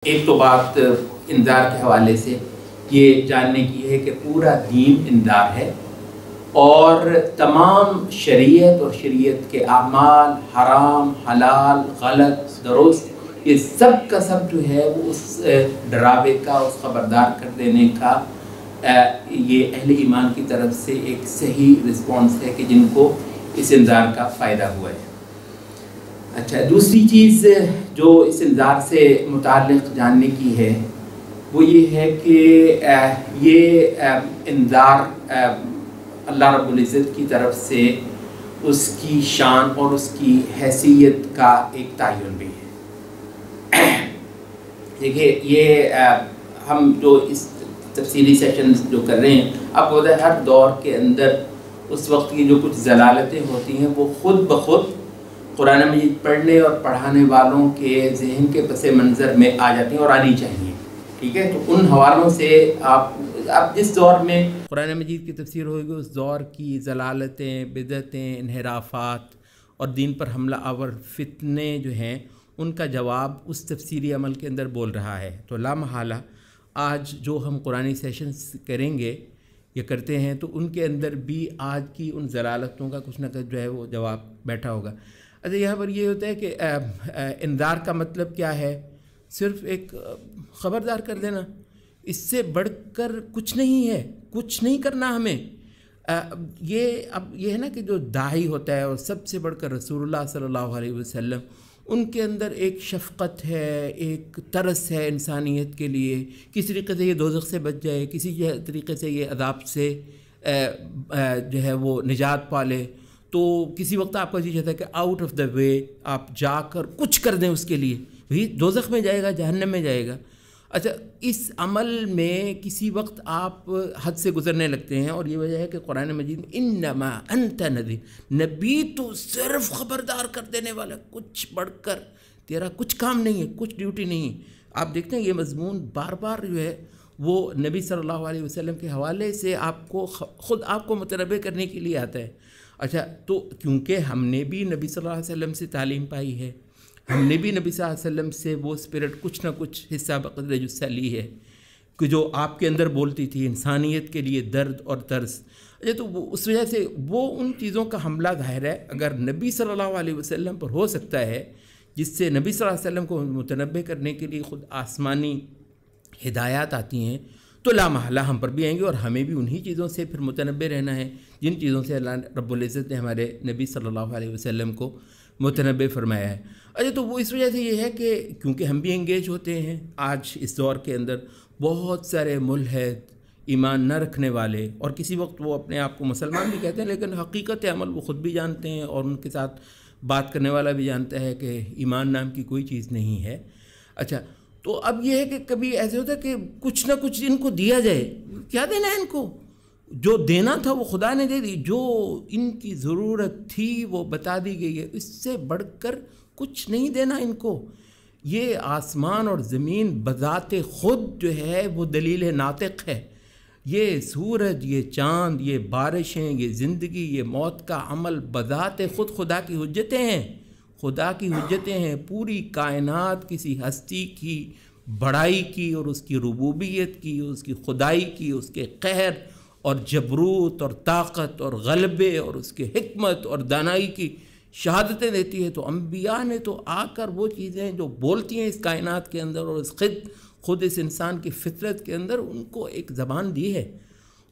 ایک تو بات انذار کے حوالے سے یہ جاننے کی ہے کہ پورا دین انذار ہے، اور تمام شریعت اور شریعت کے اعمال، حرام، حلال، غلط، درست، یہ سب کا سب جو ہے وہ اس ڈراوے کا، اس خبردار کر دینے کا یہ اہل ایمان کی طرف سے ایک صحیح رسپانس ہے کہ جن کو اس انذار کا فائدہ ہوا ہے۔ اچھا، دوسری چیز جو اس انذار سے متعلق جاننے کی ہے وہ یہ ہے کہ یہ انذار اللہ رب العزت کی طرف سے اس کی شان اور اس کی حیثیت کا ایک تعین بھی ہے۔ دیکھیے، یہ ہم جو اس تفصیلی سیشنز جو کر رہے ہیں، آپ کو پتہ ہے ہر دور کے اندر اس وقت کی جو کچھ ضلالتیں ہوتی ہیں وہ خود بخود قرآن مجید پڑھنے اور پڑھانے والوں کے ذہن کے پس منظر میں آ جاتی ہیں اور آنی چاہیے، ٹھیک ہے؟ تو ان حوالوں سے آپ جس دور میں قرآن مجید کی تفسیر ہوئے گی اس دور کی ضلالتیں، بدعتیں، انحرافات اور دین پر حملہ آور فتنے جو ہیں ان کا جواب اس تفسیری عمل کے اندر بول رہا ہے۔ تو لا محالہ آج جو ہم قرآنی سیشنز کریں گے یا کرتے ہیں تو ان کے اندر بھی آج کی ان ضلالتوں کا کچھ نہ کچھ جو ہے وہ جواب بیٹھا ہوگا۔ اچھا، یہاں پر یہ ہوتا ہے کہ انذار کا مطلب کیا ہے؟ صرف ایک خبردار کر دینا، اس سے بڑھ کر کچھ نہیں ہے، کچھ نہیں کرنا ہمیں۔ اب یہ ہے نا کہ جو داعی ہوتا ہے اور سب سے بڑھ کر رسول اللہ صلی اللہ علیہ وسلم، ان کے اندر ایک شفقت ہے، ایک ترس ہے انسانیت کے لیے، کسی طریقے سے یہ دوزخ سے بچ جائے، کسی طریقے سے یہ عذاب سے جو ہے وہ نجات پالے۔ تو کسی وقت آپ کا جی چاہتا ہے کہ آؤٹ آف دا وے آپ جا کر کچھ کر دیں اس کے لیے، وہی دوزخ میں جائے گا، جہنم میں جائے گا۔ اچھا، اس عمل میں کسی وقت آپ حد سے گزرنے لگتے ہیں، اور یہ وجہ ہے کہ قرآن مجید میں انما انت نذیر، نبی تو صرف خبردار کر دینے والا، کچھ بڑھ کر تیرا کچھ کام نہیں ہے، کچھ ڈیوٹی نہیں ہے۔ آپ دیکھتے ہیں یہ مضمون بار بار جو ہے وہ نبی صلی اللہ علیہ وسلم کے حوالے سے آپ کو خود آپ کو متنبہ کرنے کے لیے آتا ہے۔ اچھا، تو کیونکہ ہم نے بھی نبی صلی اللہ علیہ وسلم سے تعلیم پائی ہے، ہم نے بھی نبی صلی اللہ علیہ وسلم سے وہ اسپرٹ کچھ نہ کچھ حصہ بقدر جثہ لی ہے کہ جو آپ کے اندر بولتی تھی انسانیت کے لیے درد اور ترس۔ اچھا، تو اس وجہ سے وہ ان چیزوں کا حملہ ظاہر ہے اگر نبی صلی اللہ علیہ وسلم پر ہو سکتا ہے، جس سے نبی صلی اللہ علیہ وسلم کو متنبہ کرنے کے لیے خود آسمانی ہدایات آتی ہیں، تو لا محالہ ہم پر بھی آئیں گے، اور ہمیں بھی انہی چیزوں سے پھر متنبہ رہنا ہے جن چیزوں سے اللہ رب العزت نے ہمارے نبی صلی اللہ علیہ وسلم کو متنبہ فرمایا ہے۔ اچھا، تو وہ اس وجہ سے یہ ہے کہ کیونکہ ہم بھی انگیج ہوتے ہیں آج اس دور کے اندر، بہت سارے ملحد، ایمان نہ رکھنے والے، اور کسی وقت وہ اپنے آپ کو مسلمان بھی کہتے ہیں لیکن حقیقت عمل وہ خود بھی جانتے ہیں اور ان کے ساتھ بات کرنے والا بھی جانتا ہے کہ ایمان نام کی کوئی چیز نہیں ہے۔ اچھا، تو اب یہ ہے کہ کبھی ایسے ہوتا ہے کہ کچھ نہ کچھ ان کو دیا جائے، کیا دینا ہے ان کو؟ جو دینا تھا وہ خدا نے دے دی، جو ان کی ضرورت تھی وہ بتا دی گئی ہے، اس سے بڑھ کر کچھ نہیں دینا ان کو۔ یہ آسمان اور زمین بذات خود جو ہے وہ دلیل ناطق ہے، یہ سورج، یہ چاند، یہ بارشیں، یہ زندگی، یہ موت کا عمل بذات خود خدا کی حجتیں ہیں، خدا کی حجتیں ہیں۔ پوری کائنات کسی ہستی کی بڑائی کی اور اس کی ربوبیت کی، اس کی خدائی کی، اس کے قہر اور جبروت اور طاقت اور غلبے اور اس کے حکمت اور دانائی کی شہادتیں دیتی ہے۔ تو انبیاء نے تو آ کر وہ چیزیں جو بولتی ہیں اس کائنات کے اندر اور خود اس انسان کی فطرت کے اندر، ان کو ایک زبان دی ہے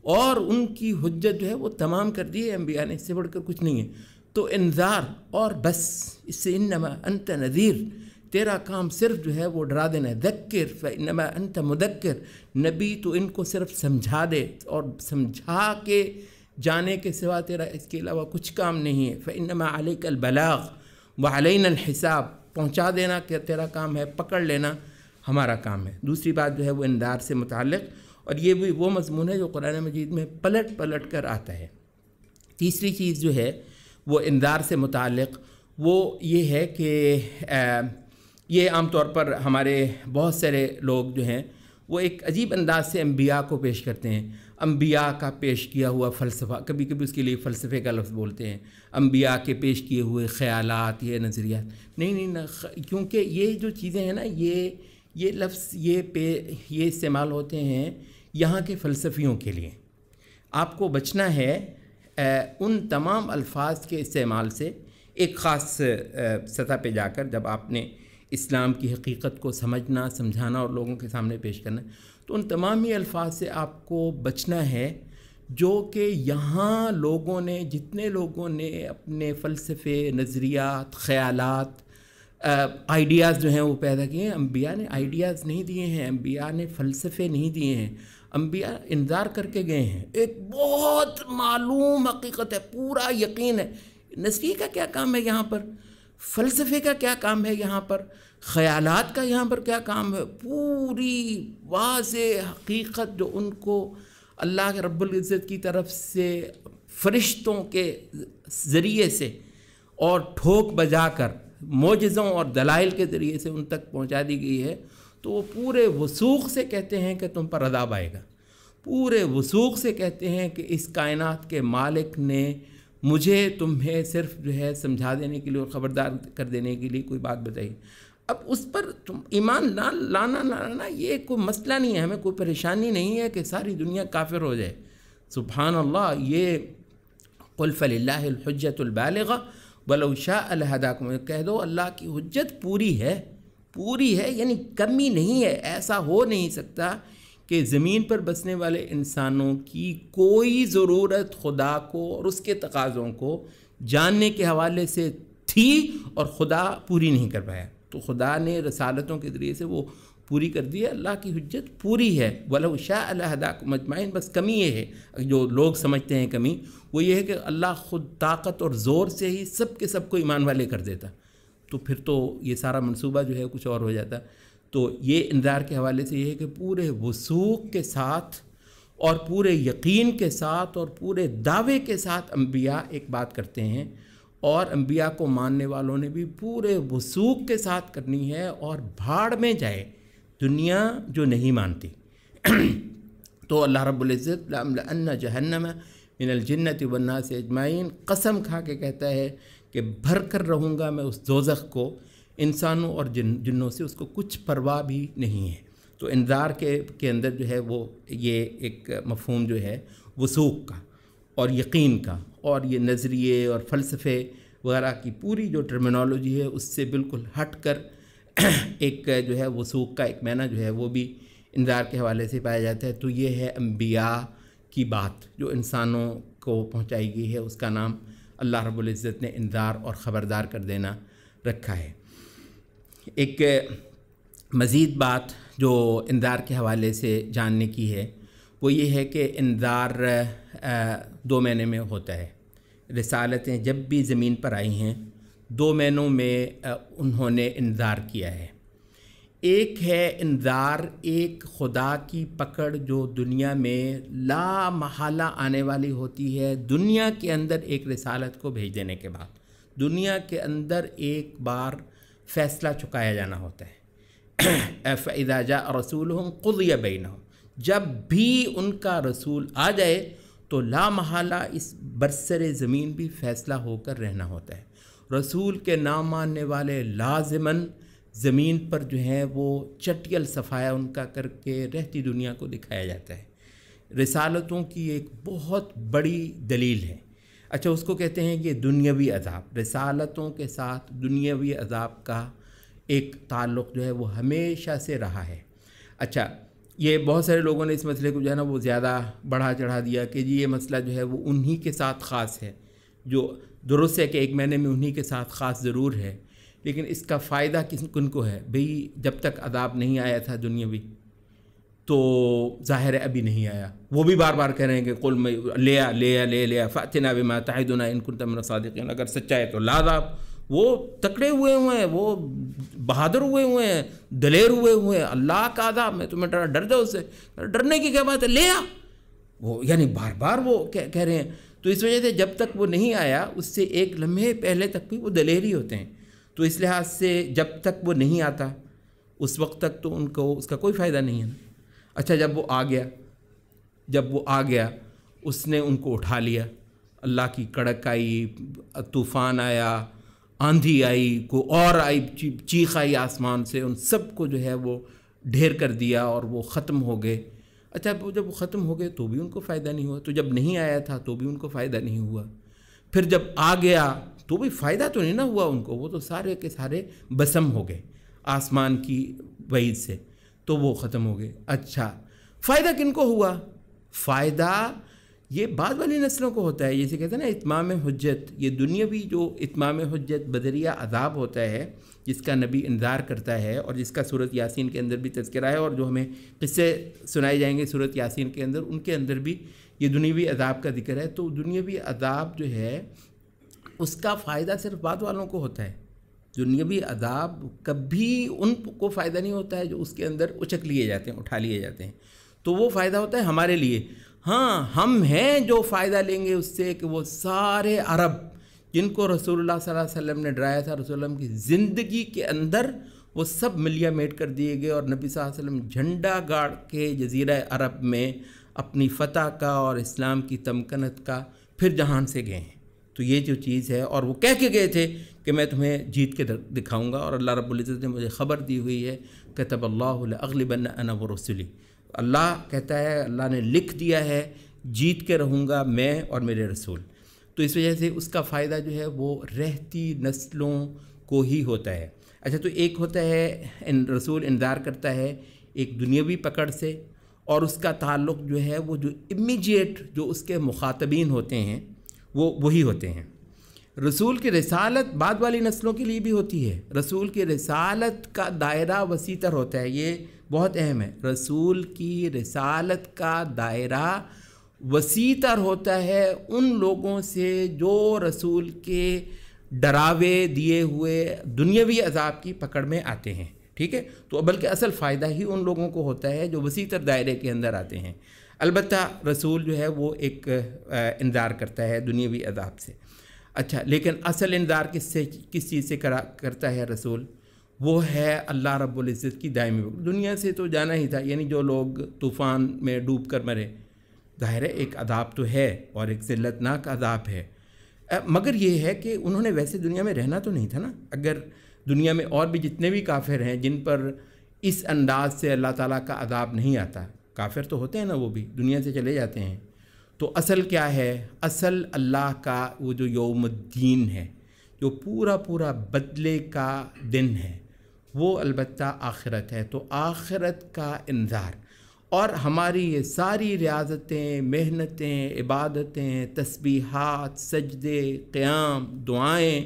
اور ان کی حجت جو ہے وہ تمام کر دی ہے انبیاء نے، اس سے بڑھ کر کچھ نہیں ہے۔ تو انذار اور بس، اس سے انما انت نذیر، تیرا کام صرف جو ہے وہ ڈرا دینا ہے۔ ذکر فانما انت مذکر، نبی تو ان کو صرف سمجھا دے، اور سمجھا کے جانے کے سوا تیرا اس کے علاوہ کچھ کام نہیں ہے۔ فانما علیک البلاغ وعلینا الحساب، پہنچا دینا کہ تیرا کام ہے، پکڑ لینا ہمارا کام ہے۔ دوسری بات جو ہے وہ انذار سے متعلق، اور یہ بھی وہ مضمون ہے جو قرآن مجید میں پلٹ پلٹ کر آتا ہے۔ تیسری چیز جو ہے وہ انذار سے متعلق وہ یہ ہے کہ یہ عام طور پر ہمارے بہت سارے لوگ جو ہیں وہ ایک عجیب انداز سے انبیاء کو پیش کرتے ہیں، انبیاء کا پیش کیا ہوا فلسفہ، کبھی کبھی اس کے لیے فلسفے کا لفظ بولتے ہیں، انبیاء کے پیش کیے ہوئے خیالات، یہ نظریات، نہیں، کیونکہ یہ جو چیزیں ہیں نا، یہ لفظ یہ استعمال ہوتے ہیں یہاں کے فلسفیوں کے لیے. آپ کو بچنا ہے ان تمام الفاظ کے استعمال سے ایک خاص سطح پہ جا کر. جب آپ نے اسلام کی حقیقت کو سمجھانا اور لوگوں کے سامنے پیش کرنا ہے تو ان تمام ہی الفاظ سے آپ کو بچنا ہے جو کہ یہاں جتنے لوگوں نے اپنے فلسفے، نظریات، خیالات، آئیڈیاز جو ہیں وہ پیدا کیے ہیں. انبیاء نے آئیڈیاز نہیں دیے ہیں، انبیاء نے فلسفے نہیں دیے ہیں، انبیاء انذار کر کے گئے ہیں. ایک بہت معلوم حقیقت ہے، پورا یقین ہے. نظریے کا کیا کام ہے یہاں پر؟ فلسفے کا کیا کام ہے یہاں پر؟ خیالات کا یہاں پر کیا کام ہے؟ پوری واضح حقیقت جو ان کو اللہ رب العزت کی طرف سے فرشتوں کے ذریعے سے اور ٹھوک بجا کر معجزوں اور دلائل کے ذریعے سے ان تک پہنچا دی گئی ہے، تو وہ پورے وثوق سے کہتے ہیں کہ تم پر عذاب آئے گا. پورے وثوق سے کہتے ہیں کہ اس کائنات کے مالک نے مجھے تمہیں صرف جو ہے سمجھا دینے کے لیے اور خبردار کر دینے کے لیے کوئی بات بتائی. اب اس پر تم ایمان لانا نہ لانا یہ کوئی مسئلہ نہیں ہے، ہمیں کوئی پریشانی نہیں ہے کہ ساری دنیا کافر ہو جائے. سبحان اللہ. یہ قل فللہ الحجۃ البالغہ ولو شاء لہداکم، کہہ دو اللہ کی حجت پوری ہے، یعنی کمی نہیں ہے. ایسا ہو نہیں سکتا کہ زمین پر بسنے والے انسانوں کی کوئی ضرورت خدا کو اور اس کے تقاضوں کو جاننے کے حوالے سے تھی اور خدا پوری نہیں کر پایا. تو خدا نے رسالتوں کے ذریعے سے وہ پوری کر دی ہے. اللہ کی حجت پوری ہے. وَلَوْ شَاءَ لَهَدَاكُمْ أَجْمَعِينَ. بس کمی یہ ہے، جو لوگ سمجھتے ہیں کمی، وہ یہ ہے کہ اللہ خود طاقت اور زور سے ہی سب کے سب کو ایمان والے کر دیتا، تو پھر تو یہ سارا منصوبہ جو ہے کچھ اور ہو جاتا. تو یہ انذار کے حوالے سے یہ ہے کہ پورے وثوق کے ساتھ اور پورے یقین کے ساتھ اور پورے دعوے کے ساتھ انبیاء ایک بات کرتے ہیں، اور انبیاء کو ماننے والوں نے بھی پورے وثوق کے ساتھ کرنی ہے، اور بھاڑ میں جائے دنیا جو نہیں مانتی. تو اللہ رب العزت لَأَمْلَأَنَّ جَهَنَّمَ مِنَ الْجِنَّةِ وَالنَّاسِ اجمعین قسم کھا کے کہتا ہے کہ بھر کر رہوں گا میں اس دوزخ کو انسانوں اور جنوں سے، اس کو کچھ پرواہ بھی نہیں ہے. تو انذار کے اندر جو ہے وہ یہ ایک مفہوم جو ہے وثوق کا اور یقین کا، اور یہ نظریے اور فلسفے وغیرہ کی پوری جو ٹرمینالوجی ہے اس سے بالکل ہٹ کر ایک جو ہے وثوق کا ایک معنی جو ہے وہ بھی انذار کے حوالے سے پایا جاتا ہے. تو یہ ہے انبیاء کی بات جو انسانوں کو پہنچائی گئی ہے، اس کا نام اللہ رب العزت نے انذار اور خبردار کر دینا رکھا ہے. ایک مزید بات جو انذار کے حوالے سے جاننے کی ہے وہ یہ ہے کہ انذار دو معنی میں ہوتا ہے. رسالتیں جب بھی زمین پر آئی ہیں دو معنوں میں انہوں نے انذار کیا ہے. ایک ہے انذار ایک خدا کی پکڑ جو دنیا میں لا محالہ آنے والی ہوتی ہے. دنیا کے اندر ایک رسالت کو بھیج دینے کے بعد دنیا کے اندر ایک بار فیصلہ چکایا جانا ہوتا ہے. فَإِذَا جَاءَ رَسُولُهُمْ قُضِيَ بَيْنَهُمْ. جب بھی ان کا رسول آ جائے تو لا محالہ اس برسر زمین بھی فیصلہ ہو کر رہنا ہوتا ہے. رسول کے نام ماننے والے لازماً زمین پر جو ہیں وہ چٹیل صفایا ان کا کر کے رہتی دنیا کو دکھایا جاتا ہے. رسالتوں کی ایک بہت بڑی دلیل ہے. اچھا، اس کو کہتے ہیں کہ دنیاوی عذاب. رسالتوں کے ساتھ دنیاوی عذاب کا ایک تعلق جو ہے وہ ہمیشہ سے رہا ہے. اچھا، یہ بہت سارے لوگوں نے اس مسئلے کو جو ہے نا وہ زیادہ بڑھا چڑھا دیا کہ جی یہ مسئلہ جو ہے وہ انہی کے ساتھ خاص ہے. جو درست ہے کہ ایک معنی میں انہی کے ساتھ خاص ضرور ہے، لیکن اس کا فائدہ کن کو ہے؟ بھئی جب تک عذاب نہیں آیا تھا دنیاوی تو ظاہر ہے ابھی نہیں آیا. وہ بھی بار بار کہہ رہے ہیں کہ قل میں لیا فأتنا بما تعدنا ان کنت من الصادقین. اگر سچا ہے تو لا عذاب. وہ تکڑے ہوئے ہیں، وہ بہادر ہوئے ہیں، دلیر ہوئے ہیں. اللہ کا عذاب میں تمہیں ڈر جاؤ اس سے. ڈرنے کی کیا بات ہے؟ لے آ. وہ یعنی بار بار وہ کہہ رہے ہیں. تو اس وجہ سے جب تک وہ نہیں آیا اس سے ایک لمحے پہلے تک بھی وہ دلیر ہی ہوتے ہیں. تو اس لحاظ سے جب تک وہ نہیں آتا اس وقت تک تو ان کو اس کا کوئی فائدہ نہیں ہے. اچھا، جب وہ آ گیا اس نے ان کو اٹھا لیا. اللہ کی کڑک آئی، طوفان آیا، آندھی آئی، کوئی اور آئی، چیخ آئی آسمان سے، ان سب کو جو ہے وہ ڈھیر کر دیا اور وہ ختم ہو گئے۔ اچھا جب وہ ختم ہو گئے تو بھی ان کو فائدہ نہیں ہوا، تو جب نہیں آیا تھا تو بھی ان کو فائدہ نہیں ہوا، پھر جب آ گیا تو بھی فائدہ تو نہیں نہ ہوا ان کو، وہ تو سارے کے سارے بسم ہو گئے آسمان کی وعید سے، تو وہ ختم ہو گئے۔ اچھا فائدہ کن کو ہوا؟ فائدہ یہ بعد والی نسلوں کو ہوتا ہے، جیسے کہتے ہیں نا اتمام حجت، یہ دنیاوی جو اتمام حجت بدریہ عذاب ہوتا ہے جس کا نبی انذار کرتا ہے اور جس کا سورۃ یاسین کے اندر بھی تذکرہ ہے، اور جو ہمیں قصے سنائے جائیں گے سورۃ یاسین کے اندر، ان کے اندر بھی یہ دنیاوی عذاب کا ذکر ہے۔ تو دنیاوی عذاب جو ہے اس کا فائدہ صرف بعد والوں کو ہوتا ہے، دنیاوی عذاب کبھی ان کو فائدہ نہیں ہوتا ہے جو اس کے اندر اچک لیے جاتے ہیں، اٹھا لیے جاتے ہیں، تو وہ فائدہ ہوتا ہے ہمارے لیے۔ ہاں ہم ہیں جو فائدہ لیں گے اس سے کہ وہ سارے عرب جن کو رسول اللہ صلی اللہ علیہ وسلم نے ڈرایا تھا، رسول اللہ کی زندگی کے اندر وہ سب ملیا میٹ کر دیے گئے، اور نبی صلی اللہ علیہ وسلم جھنڈا گاڑ کے جزیرہ عرب میں اپنی فتح کا اور اسلام کی تمکنت کا پھر جہان سے گئے ہیں۔ تو یہ جو چیز ہے، اور وہ کہہ کے گئے تھے کہ میں تمہیں جیت کے دکھاؤں گا، اور اللہ رب العزت نے مجھے خبر دی ہوئی ہے، کتب اللہ لأغلبن انا ورسلی، اللہ کہتا ہے، اللہ نے لکھ دیا ہے جیت کے رہوں گا میں اور میرے رسول۔ تو اس وجہ سے اس کا فائدہ جو ہے وہ رہتی نسلوں کو ہی ہوتا ہے۔ اچھا تو ایک ہوتا ہے رسول انذار کرتا ہے ایک دنیاوی پکڑ سے، اور اس کا تعلق جو ہے وہ جو امیجیٹ جو اس کے مخاطبین ہوتے ہیں وہ وہی ہوتے ہیں۔ رسول کی رسالت بعد والی نسلوں کے لیے بھی ہوتی ہے، رسول کی رسالت کا دائرہ وسیع تر ہوتا ہے، یہ بہت اہم ہے، رسول کی رسالت کا دائرہ وسیع تر ہوتا ہے ان لوگوں سے جو رسول کے ڈراوے دیے ہوئے دنیاوی عذاب کی پکڑ میں آتے ہیں، ٹھیک ہے؟ تو بلکہ اصل فائدہ ہی ان لوگوں کو ہوتا ہے جو وسیع تر دائرے کے اندر آتے ہیں۔ البتہ رسول جو ہے وہ ایک انذار کرتا ہے دنیاوی عذاب سے۔ اچھا لیکن اصل انذار کس چیز سے کرتا ہے رسول؟ وہ ہے اللہ رب العزت کی دائمی بخشش۔ دنیا سے تو جانا ہی تھا، یعنی جو لوگ طوفان میں ڈوب کر مرے، ظاہر ہے ایک عذاب تو ہے اور ایک ذلت ناک عذاب ہے، مگر یہ ہے کہ انہوں نے ویسے دنیا میں رہنا تو نہیں تھا نا۔ اگر دنیا میں اور بھی جتنے بھی کافر ہیں جن پر اس انداز سے اللہ تعالیٰ کا عذاب نہیں آتا، کافر تو ہوتے ہیں نا، وہ بھی دنیا سے چلے جاتے ہیں، تو اصل کیا ہے؟ اصل اللہ کا وہ جو یوم الدین ہے، جو پورا بدلے کا دن ہے، وہ البتہ آخرت ہے۔ تو آخرت کا انذار، اور ہماری یہ ساری ریاضتیں، محنتیں، عبادتیں، تسبیحات، سجدے، قیام، دعائیں،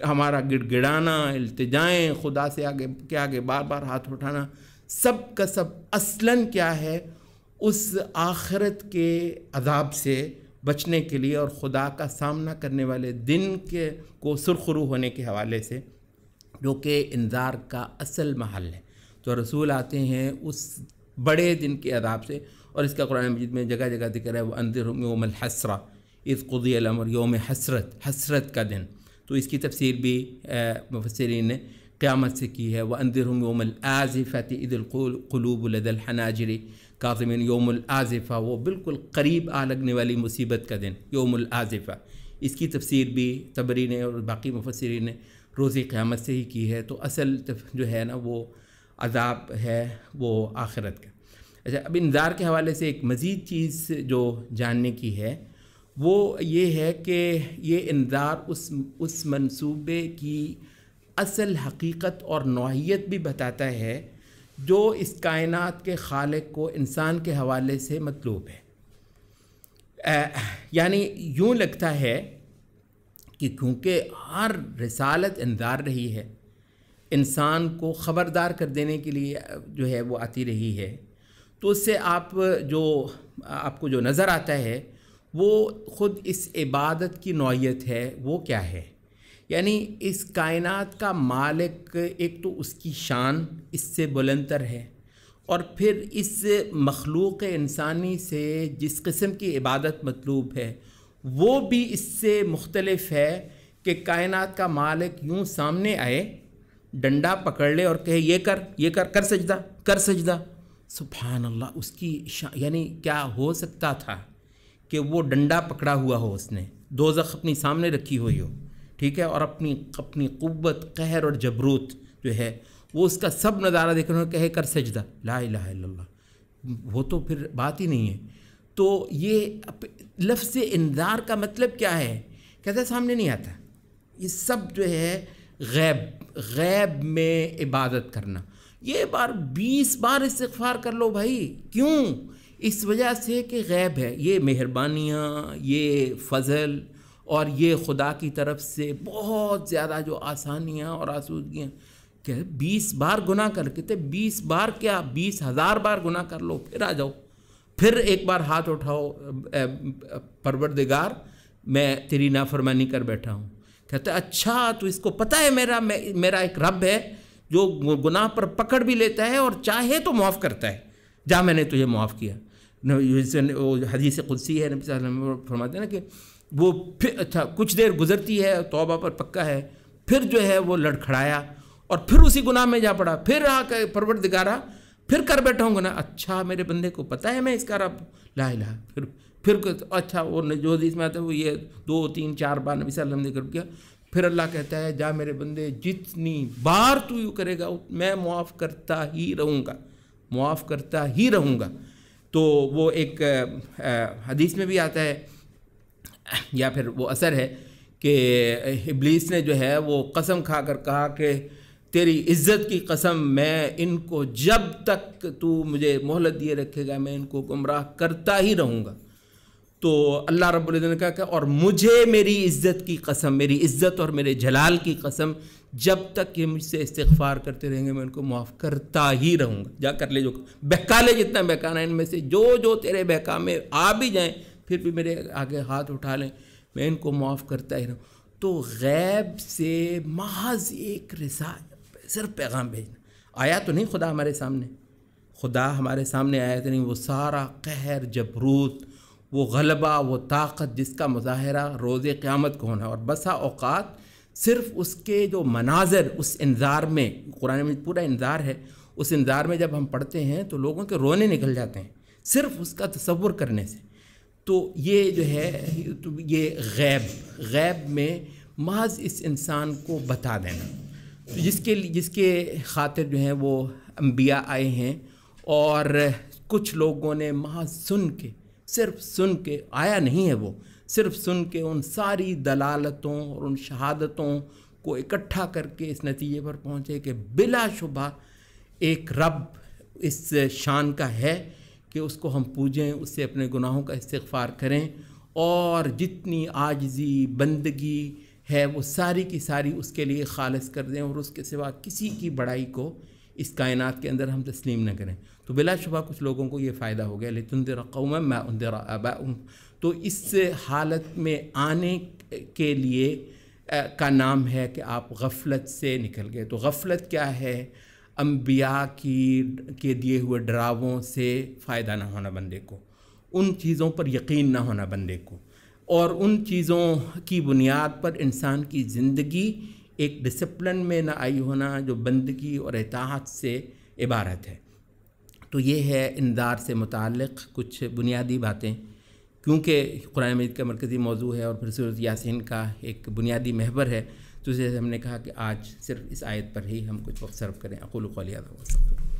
ہمارا گڑ گڑانا، التجائیں، خدا سے آگے بار بار ہاتھ اٹھانا، سب کا سب اصلاً کیا ہے؟ اس آخرت کے عذاب سے بچنے کے لیے اور خدا کا سامنا کرنے والے دن کو سرخرو ہونے کے حوالے سے، جو کہ انذار کا اصل محل ہے۔ تو رسول آتے ہیں اس بڑے دن کے عذاب سے، اور اس کا قرآن مجید میں جگہ جگہ ذکر ہے، وَأَنذِرْهُمْ يَوْمَ الْحَسْرَةِ إِذْ قُضِيَ الْأَمْرُ، یوم حسرت کا دن۔ تو اس کی تفسیر بھی مفسرین نے قیامت سے کی ہے، وَأَنذِرْهُمْ يَوْمَ الْآزِفَةِ إِذِ الْقُلُوبُ لَدَى الْحَنَاجِرِ كَاظِمِينَ، یوم الآزفہ، وہ بالکل قریب آ لگنے والی مصیبت کا دن، یوم الآزفہ۔ اس کی تفسیر بھی طبری نے اور باقی مفسرین نے روز قیامت سے ہی کی ہے۔ تو اصل جو ہے نا وہ عذاب ہے وہ آخرت کا۔ اچھا اب انذار کے حوالے سے ایک مزید چیز جو جاننے کی ہے وہ یہ ہے کہ یہ انذار اس منصوبے کی اصل حقیقت اور نوعیت بھی بتاتا ہے جو اس کائنات کے خالق کو انسان کے حوالے سے مطلوب ہے۔ یعنی یوں لگتا ہے کہ کیونکہ ہر رسالت انذار رہی ہے، انسان کو خبردار کر دینے کے لیے جو ہے وہ آتی رہی ہے، تو اس سے آپ کو جو نظر آتا ہے وہ خود اس عبادت کی نوعیت ہے، وہ کیا ہے؟ یعنی اس کائنات کا مالک ایک تو اس کی شان اس سے بلندتر ہے، اور پھر اس مخلوق انسانی سے جس قسم کی عبادت مطلوب ہے وہ بھی اس سے مختلف ہے کہ کائنات کا مالک یوں سامنے آئے، ڈنڈا پکڑ لے اور کہے یہ کر سجدہ۔ سبحان اللہ، اس کی یعنی کیا ہو سکتا تھا کہ وہ ڈنڈا پکڑا ہوا ہو، اس نے دوزخ اپنی سامنے رکھی ہوئی ہو، ٹھیک ہے، اور اپنی قوت، قہر اور جبروت جو ہے وہ اس کا سب نظارہ دیکھ رہے ہیں، کہے کر سجدہ، لا الہ الا اللہ، وہ تو پھر بات ہی نہیں ہے۔ تو یہ لفظ انذار کا مطلب کیا ہے؟ کہتا ہے سامنے نہیں آتا، یہ سب جو ہے غیب میں عبادت کرنا۔ یہ 20 بار استغفار کر لو بھائی، کیوں؟ اس وجہ سے کہ غیب ہے، یہ مہربانیاں، یہ فضل اور یہ خدا کی طرف سے بہت زیادہ جو آسانیاں اور آسودگیاں، کہ 20 بار گناہ کر کے 20 بار کیا 20,000 بار گناہ کر لو، پھر آ جاؤ، پھر ایک بار ہاتھ اٹھاؤ، پروردگار میں تیری نافرمانی کر بیٹھا ہوں۔ کہتا ہے اچھا تو اس کو پتہ ہے میرا ایک رب ہے جو گناہ پر پکڑ بھی لیتا ہے اور چاہے تو معاف کرتا ہے، جا میں نے تجھے معاف کیا۔ حدیث قدسی ہے، نبی صلی اللہ علیہ وسلم فرماتے ہیں نا کہ وہ پھر اچھا کچھ دیر گزرتی ہے، توبہ پر پکا ہے، پھر جو ہے وہ لڑکھڑایا اور پھر اسی گناہ میں جا پڑا، پھر آ کے پروردگارا پھر کر بیٹھا ہوں گناہ، اچھا میرے بندے کو پتہ ہے میں اس کا رب، لا الہ، پھر اچھا وہ جو حدیث میں آتا ہے وہ یہ 2 3 4 بار نبی صلی اللہ علیہ وسلم نے ذکر کیا، پھر اللہ کہتا ہے جا میرے بندے جتنی بار تو یوں کرے گا میں معاف کرتا ہی رہوں گا، معاف کرتا ہی رہوں گا۔ تو وہ ایک حدیث میں بھی آتا ہے یا پھر وہ اثر ہے کہ ابلیس نے جو ہے وہ قسم کھا کر کہا کہ تیری عزت کی قسم میں ان کو جب تک تو مجھے مہلت دیے رکھے گا میں ان کو گمراہ کرتا ہی رہوں گا۔ تو اللہ رب العزت نے کہا کہ اور مجھے میری عزت کی قسم، میری عزت اور میرے جلال کی قسم، جب تک یہ مجھ سے استغفار کرتے رہیں گے میں ان کو معاف کرتا ہی رہوں گا۔ جا کر لے جو بہکا لے جتنا بہکانا ہے، ان میں سے جو تیرے بہکا میں آ بھی جائیں پھر بھی میرے آگے ہاتھ اٹھا لیں، میں ان کو معاف کرتا ہی رہوں۔ تو غیب سے محض ایک رسالہ، صرف پیغام بھیجنا، آیا تو نہیں خدا ہمارے سامنے، خدا ہمارے سامنے آیا تو نہیں، وہ سارا قہر، جبروت، وہ غلبہ، وہ طاقت جس کا مظاہرہ روز قیامت کو ہونا، اور بسا اوقات صرف اس کے جو مناظر اس انذار میں، قرآن میں پورا انذار ہے، اس انذار میں جب ہم پڑھتے ہیں تو لوگوں کے رونے نکل جاتے ہیں صرف اس کا تصور کرنے سے۔ تو یہ جو ہے یہ غیب میں محض اس انسان کو بتا دینا، جس کے خاطر جو ہیں وہ انبیاء آئے ہیں، اور کچھ لوگوں نے محض صرف سن کے آیا نہیں ہے، وہ صرف سن کے ان ساری دلالتوں اور ان شہادتوں کو اکٹھا کر کے اس نتیجے پر پہنچے کہ بلا شبہ ایک رب اس شان کا ہے کہ اس کو ہم پوجیں، اس سے اپنے گناہوں کا استغفار کریں، اور جتنی عاجزی بندگی ہے وہ ساری کی ساری اس کے لیے خالص کر دیں، اور اس کے سوا کسی کی بڑائی کو اس کائنات کے اندر ہم تسلیم نہ کریں۔ تو بلا شبہ کچھ لوگوں کو یہ فائدہ ہو گیا، لِتُنذِرَ قَوْمًا مَا أُنذِرَ آبَاؤُهُمْ۔ تو اس حالت میں آنے کے لیے کا نام ہے کہ آپ غفلت سے نکل گئے۔ تو غفلت کیا ہے؟ انبیاء کے دیے ہوئے ڈراووں سے فائدہ نہ ہونا بندے کو، ان چیزوں پر یقین نہ ہونا بندے کو، اور ان چیزوں کی بنیاد پر انسان کی زندگی ایک ڈسپلن میں نہ آئی ہونا جو بندگی اور اطاعت سے عبارت ہے۔ تو یہ ہے انذار سے متعلق کچھ بنیادی باتیں، کیونکہ قرآن مجید کا مرکزی موضوع ہے اور پھر سورۃ یاسین کا ایک بنیادی محور ہے، تو اسے ہم نے کہا کہ آج صرف اس آیت پر ہی ہم کچھ وقت صرف کریں۔ اقول قولی ھذا واستغفر اللہ۔